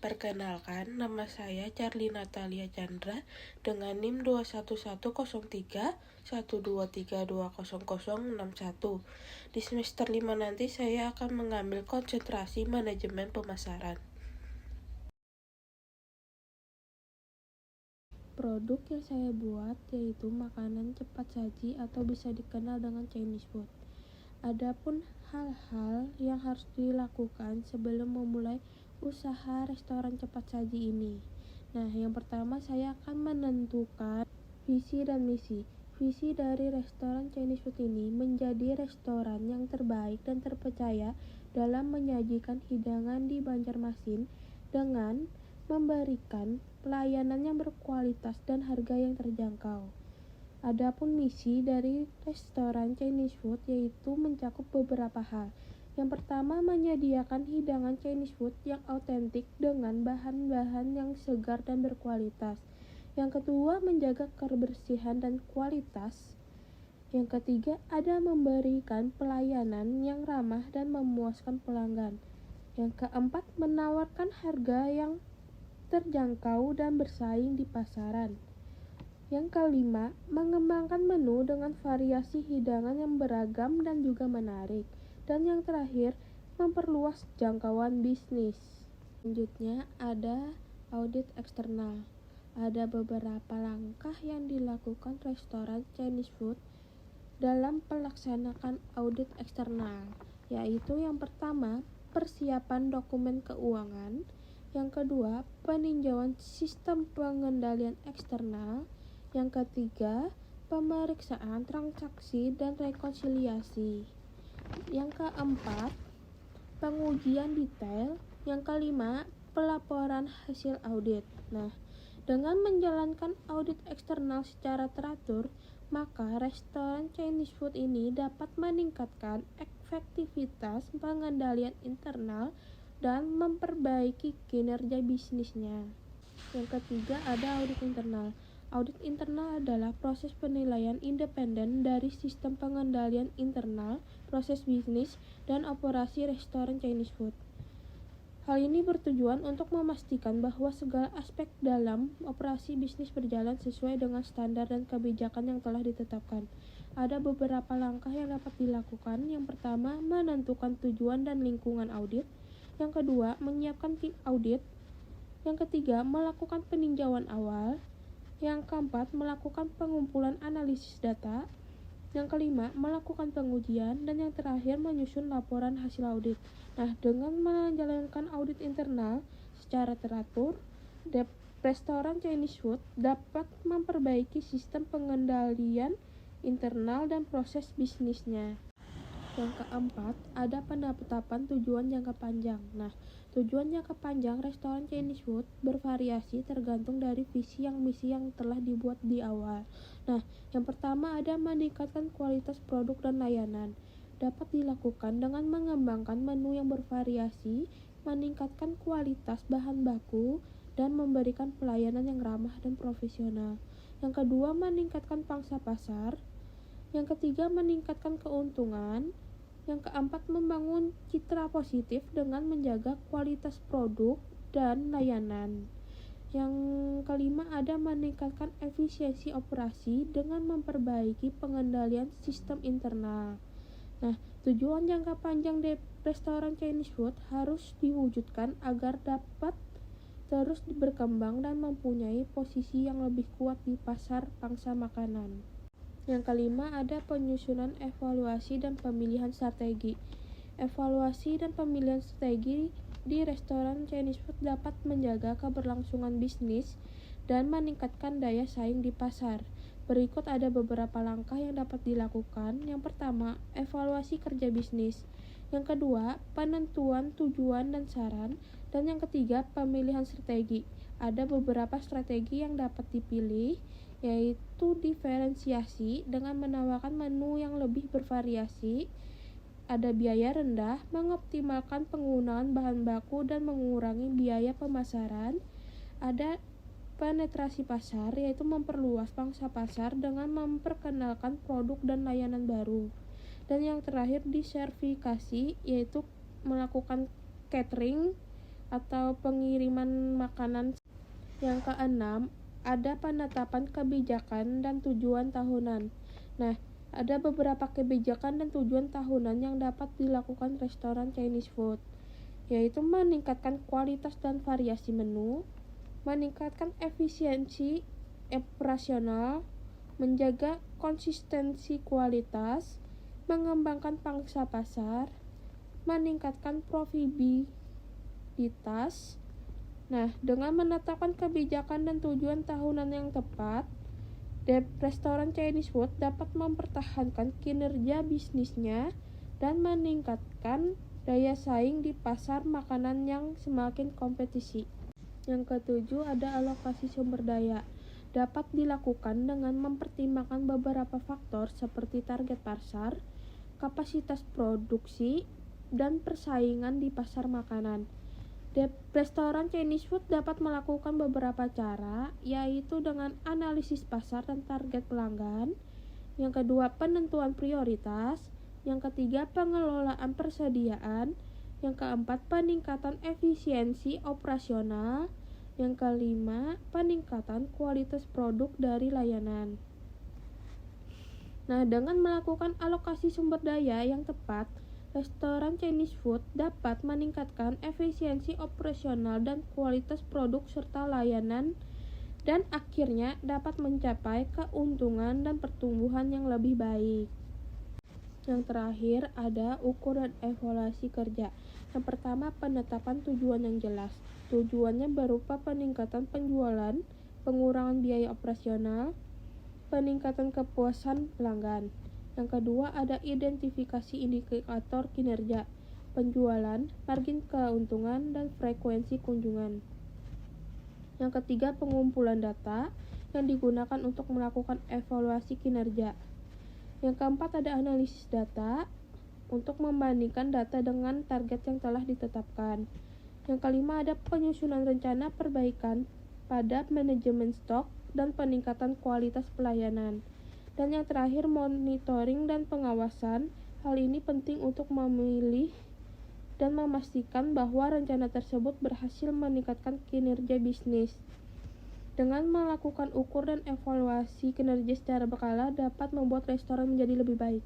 Perkenalkan, nama saya Charlie Natalia Chandra dengan NIM 2110312320061. Di semester 5 nanti saya akan mengambil konsentrasi manajemen pemasaran. Produk yang saya buat yaitu makanan cepat saji atau bisa dikenal dengan Chinese food. Adapun hal-hal yang harus dilakukan sebelum memulai usaha restoran cepat saji ini. Nah, yang pertama saya akan menentukan visi dan misi. Visi dari restoran Chinese food ini menjadi restoran yang terbaik dan terpercaya dalam menyajikan hidangan di Banjarmasin dengan memberikan pelayanan yang berkualitas dan harga yang terjangkau. Adapun misi dari restoran Chinese food yaitu mencakup beberapa hal. Yang pertama, menyediakan hidangan Chinese food yang autentik dengan bahan-bahan yang segar dan berkualitas. Yang kedua, menjaga kebersihan dan kualitas. Yang ketiga, ada memberikan pelayanan yang ramah dan memuaskan pelanggan. Yang keempat, menawarkan harga yang terjangkau dan bersaing di pasaran. Yang kelima, mengembangkan menu dengan variasi hidangan yang beragam dan juga menarik. Dan yang terakhir, memperluas jangkauan bisnis. Selanjutnya ada audit eksternal. Ada beberapa langkah yang dilakukan restoran Chinese food dalam pelaksanaan audit eksternal, yaitu yang pertama, persiapan dokumen keuangan. Yang kedua, peninjauan sistem pengendalian eksternal. Yang ketiga, pemeriksaan transaksi dan rekonsiliasi. Yang keempat, pengujian detail. Yang kelima, pelaporan hasil audit. Nah, dengan menjalankan audit eksternal secara teratur, maka restoran Chinese food ini dapat meningkatkan efektivitas pengendalian internal dan memperbaiki kinerja bisnisnya. Yang ketiga ada audit internal. Audit internal adalah proses penilaian independen dari sistem pengendalian internal, proses bisnis, dan operasi restoran Chinese food. Hal ini bertujuan untuk memastikan bahwa segala aspek dalam operasi bisnis berjalan sesuai dengan standar dan kebijakan yang telah ditetapkan. Ada beberapa langkah yang dapat dilakukan. Yang pertama, menentukan tujuan dan lingkungan audit. Yang kedua, menyiapkan tim audit. Yang ketiga, melakukan peninjauan awal. Yang keempat, melakukan pengumpulan analisis data. Yang kelima, melakukan pengujian. Dan yang terakhir, menyusun laporan hasil audit. Nah, dengan menjalankan audit internal secara teratur, restoran Chinese food dapat memperbaiki sistem pengendalian internal dan proses bisnisnya. Yang keempat, ada penetapan tujuan jangka panjang. Nah, tujuan jangka panjang restoran Chinese food bervariasi tergantung dari visi yang misi yang telah dibuat di awal. Nah, yang pertama ada meningkatkan kualitas produk dan layanan. Dapat dilakukan dengan mengembangkan menu yang bervariasi, meningkatkan kualitas bahan baku, dan memberikan pelayanan yang ramah dan profesional. Yang kedua, meningkatkan pangsa pasar. Yang ketiga, meningkatkan keuntungan. Yang keempat, membangun citra positif dengan menjaga kualitas produk dan layanan. Yang kelima, ada meningkatkan efisiensi operasi dengan memperbaiki pengendalian sistem internal. Nah, tujuan jangka panjang restoran Chinese food harus diwujudkan agar dapat terus berkembang dan mempunyai posisi yang lebih kuat di pasar pangsa makanan. Yang kelima, ada penyusunan evaluasi dan pemilihan strategi. Evaluasi dan pemilihan strategi di restoran Chinese food dapat menjaga keberlangsungan bisnis dan meningkatkan daya saing di pasar. Berikut ada beberapa langkah yang dapat dilakukan. Yang pertama, evaluasi kerja bisnis. Yang kedua, penentuan tujuan dan saran. Dan yang ketiga, pemilihan strategi. Ada beberapa strategi yang dapat dipilih, yaitu diferensiasi dengan menawarkan menu yang lebih bervariasi, ada biaya rendah, mengoptimalkan penggunaan bahan baku dan mengurangi biaya pemasaran, ada penetrasi pasar, yaitu memperluas pangsa pasar dengan memperkenalkan produk dan layanan baru, dan yang terakhir disertifikasi, yaitu melakukan catering atau pengiriman makanan. Yang keenam, ada penetapan kebijakan dan tujuan tahunan. Nah, ada beberapa kebijakan dan tujuan tahunan yang dapat dilakukan restoran Chinese food, yaitu meningkatkan kualitas dan variasi menu, meningkatkan efisiensi operasional, menjaga konsistensi kualitas, mengembangkan pangsa pasar, meningkatkan profitabilitas. Nah, dengan menetapkan kebijakan dan tujuan tahunan yang tepat, restoran Chinese food dapat mempertahankan kinerja bisnisnya dan meningkatkan daya saing di pasar makanan yang semakin kompetisi. Yang ketujuh, ada alokasi sumber daya. Dapat dilakukan dengan mempertimbangkan beberapa faktor seperti target pasar, kapasitas produksi, dan persaingan di pasar makanan. Restoran Chinese food dapat melakukan beberapa cara, yaitu dengan analisis pasar dan target pelanggan. Yang kedua, penentuan prioritas. Yang ketiga, pengelolaan persediaan. Yang keempat, peningkatan efisiensi operasional. Yang kelima, peningkatan kualitas produk dari layanan. Nah, dengan melakukan alokasi sumber daya yang tepat, restoran Chinese food dapat meningkatkan efisiensi operasional dan kualitas produk serta layanan, dan akhirnya dapat mencapai keuntungan dan pertumbuhan yang lebih baik. Yang terakhir, ada ukur dan evaluasi kerja. Yang pertama, penetapan tujuan yang jelas. Tujuannya berupa peningkatan penjualan, pengurangan biaya operasional, peningkatan kepuasan pelanggan. Yang kedua, ada identifikasi indikator kinerja, penjualan, margin keuntungan, dan frekuensi kunjungan. Yang ketiga, pengumpulan data yang digunakan untuk melakukan evaluasi kinerja. Yang keempat, ada analisis data untuk membandingkan data dengan target yang telah ditetapkan. Yang kelima, ada penyusunan rencana perbaikan pada manajemen stok dan peningkatan kualitas pelayanan. Dan yang terakhir, monitoring dan pengawasan. Hal ini penting untuk memilih dan memastikan bahwa rencana tersebut berhasil meningkatkan kinerja bisnis. Dengan melakukan ukur dan evaluasi kinerja secara berkala dapat membuat restoran menjadi lebih baik.